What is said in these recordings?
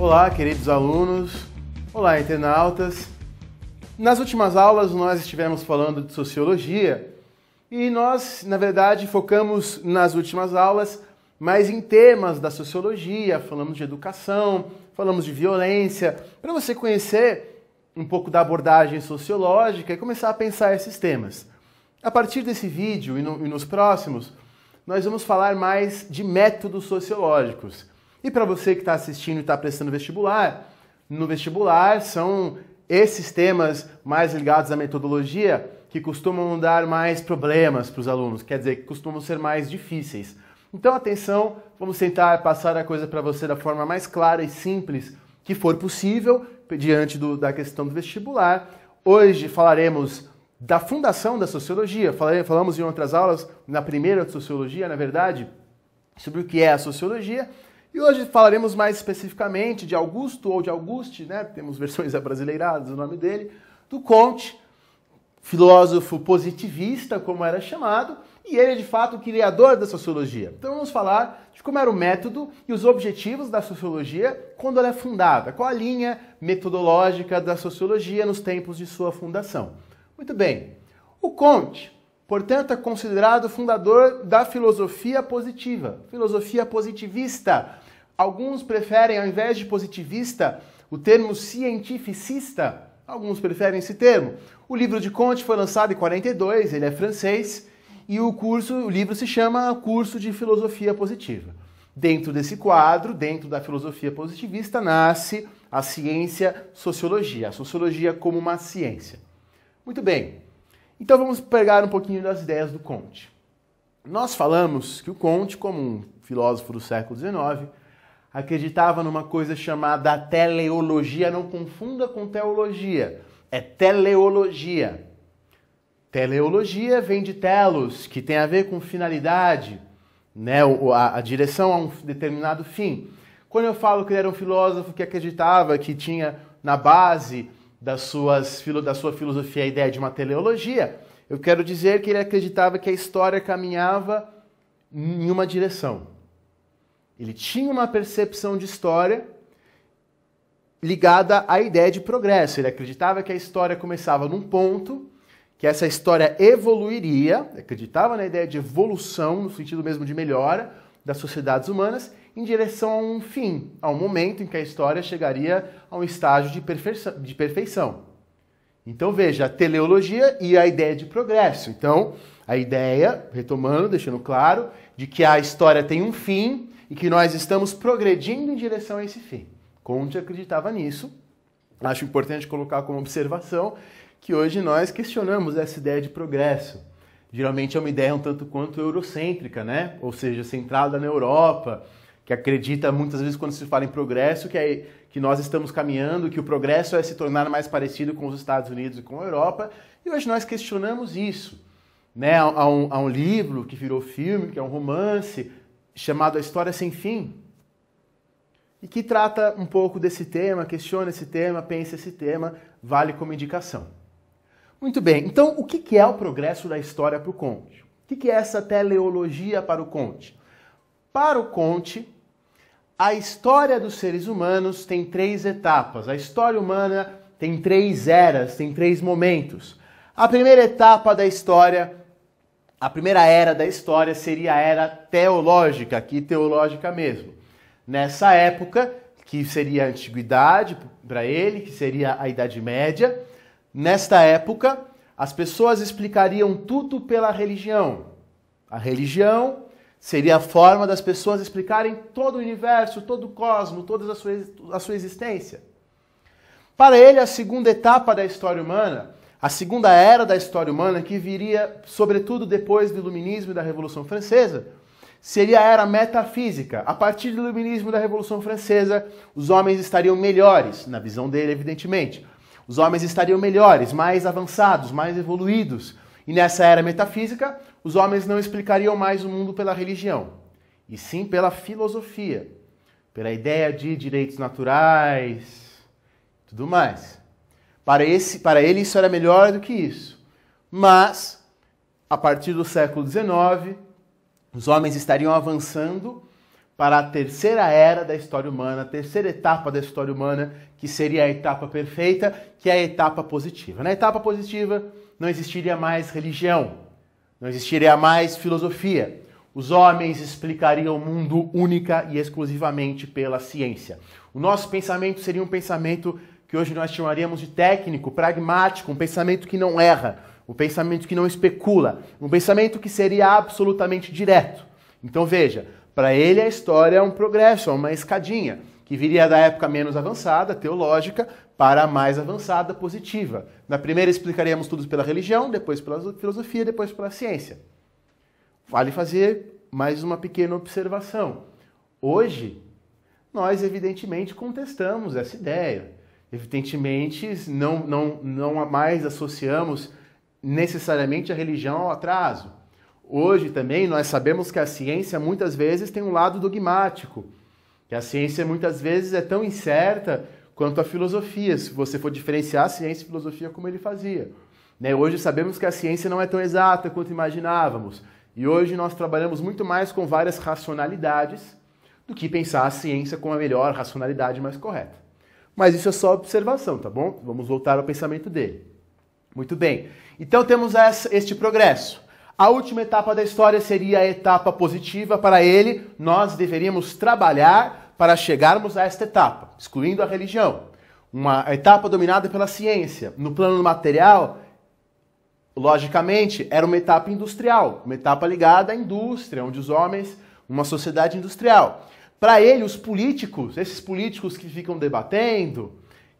Olá, queridos alunos. Olá, internautas. Nas últimas aulas nós estivemos falando de sociologia e nós, na verdade, focamos nas últimas aulas mais em temas da sociologia, falamos de educação, falamos de violência, para você conhecer um pouco da abordagem sociológica e começar a pensar esses temas. A partir desse vídeo e nos próximos, nós vamos falar mais de métodos sociológicos. E para você que está assistindo e está prestando vestibular, no vestibular são esses temas mais ligados à metodologia que costumam dar mais problemas para os alunos, quer dizer, que costumam ser mais difíceis. Então, atenção, vamos tentar passar a coisa para você da forma mais clara e simples que for possível, diante da questão do vestibular. Hoje falaremos da fundação da sociologia, falamos em outras aulas, na primeira de sociologia, na verdade, sobre o que é a sociologia. E hoje falaremos mais especificamente de Augusto ou de Auguste, né? Temos versões abrasileiradas do nome dele, do Comte, filósofo positivista, como era chamado, e ele é de fato o criador da sociologia. Então vamos falar de como era o método e os objetivos da sociologia quando ela é fundada, qual a linha metodológica da sociologia nos tempos de sua fundação. Muito bem, o Comte, portanto, é considerado o fundador da filosofia positiva, filosofia positivista. Alguns preferem, ao invés de positivista, o termo cientificista. Alguns preferem esse termo. O livro de Comte foi lançado em 42, ele é francês, e o livro se chama Curso de Filosofia Positiva. Dentro desse quadro, dentro da filosofia positivista, nasce a ciência sociologia, a sociologia como uma ciência. Muito bem, então vamos pegar um pouquinho das ideias do Comte. Nós falamos que o Comte, como um filósofo do século XIX, acreditava numa coisa chamada teleologia. Não confunda com teologia, é teleologia. Teleologia vem de telos, que tem a ver com finalidade, né? a direção a um determinado fim. Quando eu falo que ele era um filósofo que acreditava que tinha na base da sua filosofia a ideia de uma teleologia, eu quero dizer que ele acreditava que a história caminhava em uma direção. Ele tinha uma percepção de história ligada à ideia de progresso. Ele acreditava que a história começava num ponto, que essa história evoluiria, acreditava na ideia de evolução, no sentido mesmo de melhora das sociedades humanas, em direção a um fim, a um momento em que a história chegaria a um estágio de perfeição. Então veja, a teleologia e a ideia de progresso. Então, a ideia, retomando, deixando claro, de que a história tem um fim e que nós estamos progredindo em direção a esse fim. Comte acreditava nisso. Acho importante colocar como observação que hoje nós questionamos essa ideia de progresso. Geralmente é uma ideia um tanto quanto eurocêntrica, né? Ou seja, centrada na Europa, que acredita muitas vezes quando se fala em progresso que nós estamos caminhando, que o progresso é se tornar mais parecido com os Estados Unidos e com a Europa. E hoje nós questionamos isso. Né? Há um livro que virou filme, que é um romance, chamado A História Sem Fim, e que trata um pouco desse tema, questiona esse tema, pensa esse tema, vale como indicação. Muito bem, então o que é o progresso da história para o Comte? O que é essa teleologia para o Comte? Para o Comte, a história dos seres humanos tem 3 etapas. A história humana tem 3 eras, tem 3 momentos. A primeira etapa da história, a primeira era da história seria a era teológica, aqui teológica mesmo. Nessa época, que seria a antiguidade para ele, que seria a Idade Média, nesta época, as pessoas explicariam tudo pela religião. A religião seria a forma das pessoas explicarem todo o universo, todo o cosmos, toda a sua existência. Para ele, a segunda etapa da história humana, a segunda era da história humana, que viria sobretudo depois do Iluminismo e da Revolução Francesa, seria a era metafísica. A partir do Iluminismo e da Revolução Francesa, os homens estariam melhores, na visão dele, evidentemente. Os homens estariam melhores, mais avançados, mais evoluídos. E nessa era metafísica, os homens não explicariam mais o mundo pela religião, e sim pela filosofia, pela ideia de direitos naturais, tudo mais. Para ele isso era melhor do que isso. Mas, a partir do século XIX, os homens estariam avançando para a terceira era da história humana, a terceira etapa da história humana, que seria a etapa perfeita, que é a etapa positiva. Na etapa positiva não existiria mais religião, não existiria mais filosofia. Os homens explicariam o mundo única e exclusivamente pela ciência. O nosso pensamento seria um pensamento que hoje nós chamaríamos de técnico, pragmático, um pensamento que não erra, um pensamento que não especula, um pensamento que seria absolutamente direto. Então veja, para ele a história é um progresso, é uma escadinha, que viria da época menos avançada, teológica, para a mais avançada, positiva. Na primeira explicaríamos tudo pela religião, depois pela filosofia, depois pela ciência. Vale fazer mais uma pequena observação. Hoje, nós evidentemente contestamos essa ideia. Evidentemente, não mais associamos necessariamente a religião ao atraso. Hoje também nós sabemos que a ciência muitas vezes tem um lado dogmático, que a ciência muitas vezes é tão incerta quanto a filosofia, se você for diferenciar ciência e filosofia como ele fazia. Hoje sabemos que a ciência não é tão exata quanto imaginávamos, e hoje nós trabalhamos muito mais com várias racionalidades do que pensar a ciência com a melhor racionalidade mais correta. Mas isso é só observação, tá bom? Vamos voltar ao pensamento dele. Muito bem, então temos este progresso. A última etapa da história seria a etapa positiva. Para ele, nós deveríamos trabalhar para chegarmos a esta etapa, excluindo a religião. Uma etapa dominada pela ciência. No plano material, logicamente, era uma etapa industrial, uma etapa ligada à indústria, onde os homens, uma sociedade industrial. Para ele, os políticos, esses políticos que ficam debatendo,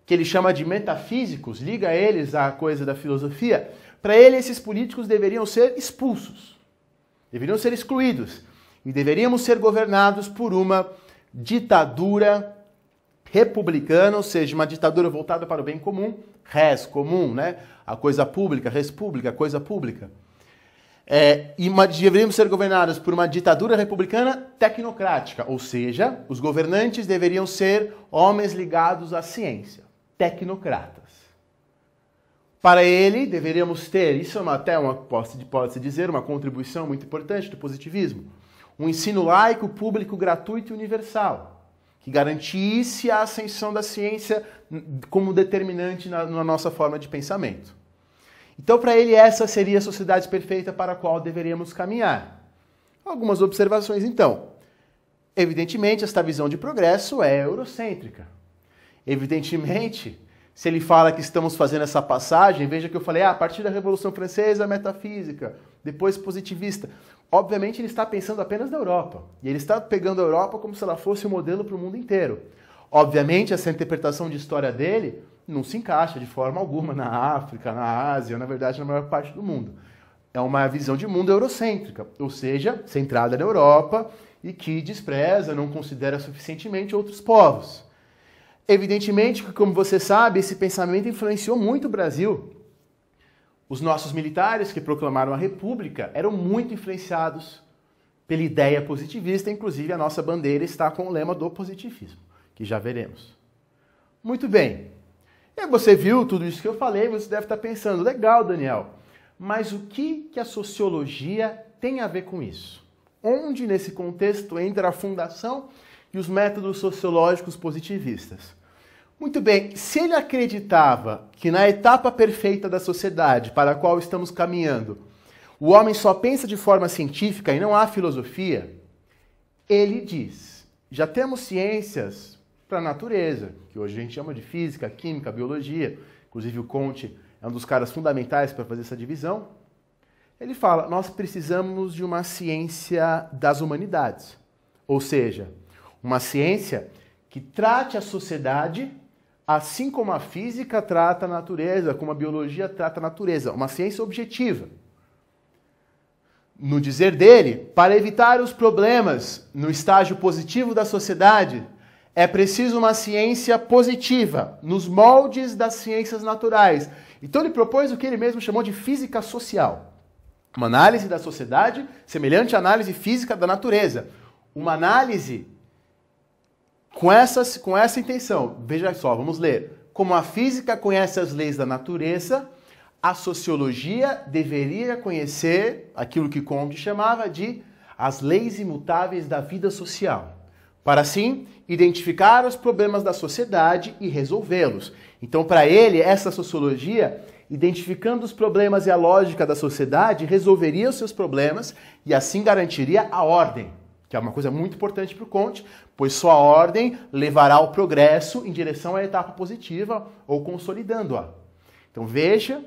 que ele chama de metafísicos, liga eles à coisa da filosofia, para ele esses políticos deveriam ser expulsos, deveriam ser excluídos e deveríamos ser governados por uma ditadura republicana, ou seja, uma ditadura voltada para o bem comum, res comum, né? A coisa pública, res pública, a coisa pública. Deveríamos ser governados por uma ditadura republicana tecnocrática, ou seja, os governantes deveriam ser homens ligados à ciência, tecnocratas. Para ele, deveríamos ter, isso pode-se dizer, uma contribuição muito importante do positivismo, um ensino laico, público, gratuito e universal, que garantisse a ascensão da ciência como determinante na nossa forma de pensamento. Então, para ele, essa seria a sociedade perfeita para a qual deveríamos caminhar. Algumas observações, então. Evidentemente, esta visão de progresso é eurocêntrica. Evidentemente, se ele fala que estamos fazendo essa passagem, veja que eu falei, a partir da Revolução Francesa, metafísica, depois positivista. Obviamente, ele está pensando apenas na Europa. E ele está pegando a Europa como se ela fosse o modelo para o mundo inteiro. Obviamente, essa interpretação de história dele não se encaixa de forma alguma na África, na Ásia, na verdade, na maior parte do mundo. É uma visão de mundo eurocêntrica, ou seja, centrada na Europa e que despreza, não considera suficientemente outros povos. Evidentemente que, como você sabe, esse pensamento influenciou muito o Brasil. Os nossos militares que proclamaram a República eram muito influenciados pela ideia positivista, inclusive a nossa bandeira está com o lema do positivismo, que já veremos. Muito bem. E você viu tudo isso que eu falei, você deve estar pensando, legal, Daniel, mas o que a sociologia tem a ver com isso? Onde nesse contexto entra a fundação e os métodos sociológicos positivistas? Muito bem, se ele acreditava que na etapa perfeita da sociedade para a qual estamos caminhando, o homem só pensa de forma científica e não há filosofia, ele diz, já temos ciências para a natureza, que hoje a gente chama de física, química, biologia, inclusive o Comte é um dos caras fundamentais para fazer essa divisão. Ele fala, nós precisamos de uma ciência das humanidades, ou seja, uma ciência que trate a sociedade assim como a física trata a natureza, como a biologia trata a natureza, uma ciência objetiva. No dizer dele, para evitar os problemas no estágio positivo da sociedade, é preciso uma ciência positiva, nos moldes das ciências naturais. Então ele propôs o que ele mesmo chamou de física social. Uma análise da sociedade semelhante à análise física da natureza. Uma análise com essa intenção. Veja só, vamos ler. Como a física conhece as leis da natureza, a sociologia deveria conhecer aquilo que Comte chamava de as leis imutáveis da vida social. para assim identificar os problemas da sociedade e resolvê-los. Então, para ele, essa sociologia, identificando os problemas e a lógica da sociedade, resolveria os seus problemas e assim garantiria a ordem, que é uma coisa muito importante para o Comte, pois só a ordem levará ao progresso em direção à etapa positiva ou consolidando-a. Então veja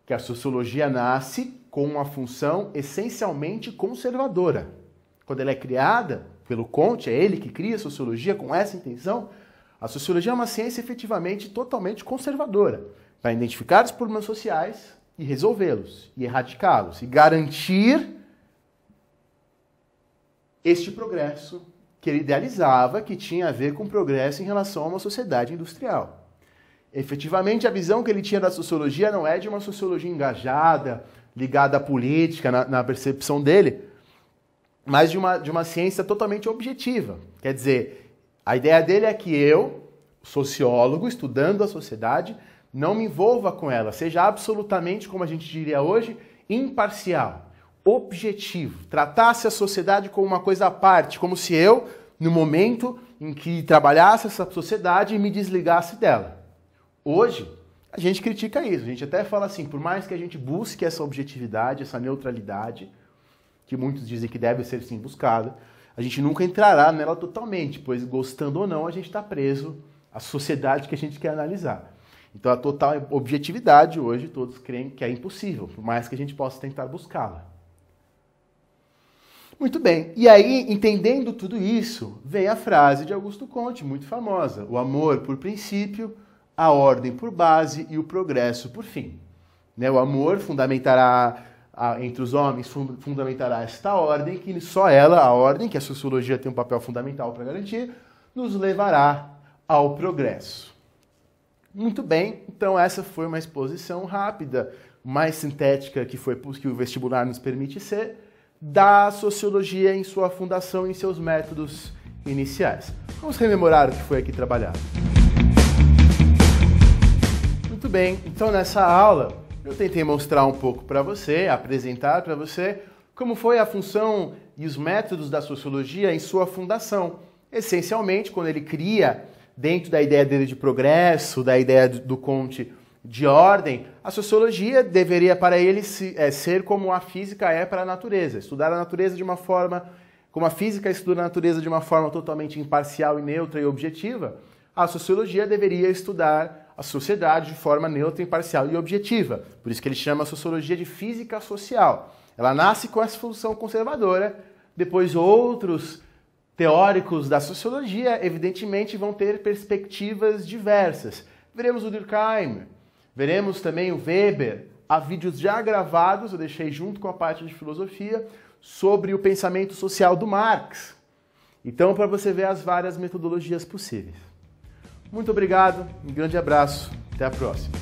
que a sociologia nasce com uma função essencialmente conservadora. Quando ela é criada pelo Comte, é ele que cria a sociologia com essa intenção, a sociologia é uma ciência efetivamente totalmente conservadora, para identificar os problemas sociais e resolvê-los, e erradicá-los, e garantir este progresso que ele idealizava, que tinha a ver com progresso em relação a uma sociedade industrial. Efetivamente, a visão que ele tinha da sociologia não é de uma sociologia engajada, ligada à política, na percepção dele, mas de uma ciência totalmente objetiva. Quer dizer, a ideia dele é que eu, sociólogo, estudando a sociedade, não me envolva com ela, seja absolutamente, como a gente diria hoje, imparcial, objetivo, tratasse a sociedade como uma coisa à parte, como se eu, no momento em que trabalhasse essa sociedade, me desligasse dela. Hoje, a gente critica isso, a gente até fala assim, por mais que a gente busque essa objetividade, essa neutralidade, que muitos dizem que deve ser sim buscada, a gente nunca entrará nela totalmente, pois gostando ou não, a gente está preso à sociedade que a gente quer analisar. Então a total objetividade hoje todos creem que é impossível, por mais que a gente possa tentar buscá-la. Muito bem, e aí, entendendo tudo isso, vem a frase de Augusto Comte, muito famosa, o amor por princípio, a ordem por base e o progresso por fim. O amor fundamentará, entre os homens, fundamentará esta ordem, que só ela, a ordem, que a sociologia tem um papel fundamental para garantir, nos levará ao progresso. Muito bem, então essa foi uma exposição rápida, mais sintética que o vestibular nos permite ser, da sociologia em sua fundação e em seus métodos iniciais. Vamos rememorar o que foi aqui trabalhado. Muito bem, então nessa aula eu tentei mostrar um pouco para você, apresentar para você como foi a função e os métodos da sociologia em sua fundação. Essencialmente, quando ele cria, dentro da ideia dele de progresso, da ideia do Comte de ordem, a sociologia deveria para ele ser como a física é para a natureza, estudar a natureza de uma forma, como a física estuda a natureza de uma forma totalmente imparcial e neutra e objetiva, a sociologia deveria estudar a sociedade de forma neutra, imparcial e objetiva. Por isso que ele chama a sociologia de física social. Ela nasce com essa função conservadora, depois outros teóricos da sociologia, evidentemente, vão ter perspectivas diversas. Veremos o Durkheim, veremos também o Weber. Há vídeos já gravados, eu deixei junto com a parte de filosofia, sobre o pensamento social do Marx. Então, para você ver as várias metodologias possíveis. Muito obrigado, um grande abraço, até a próxima.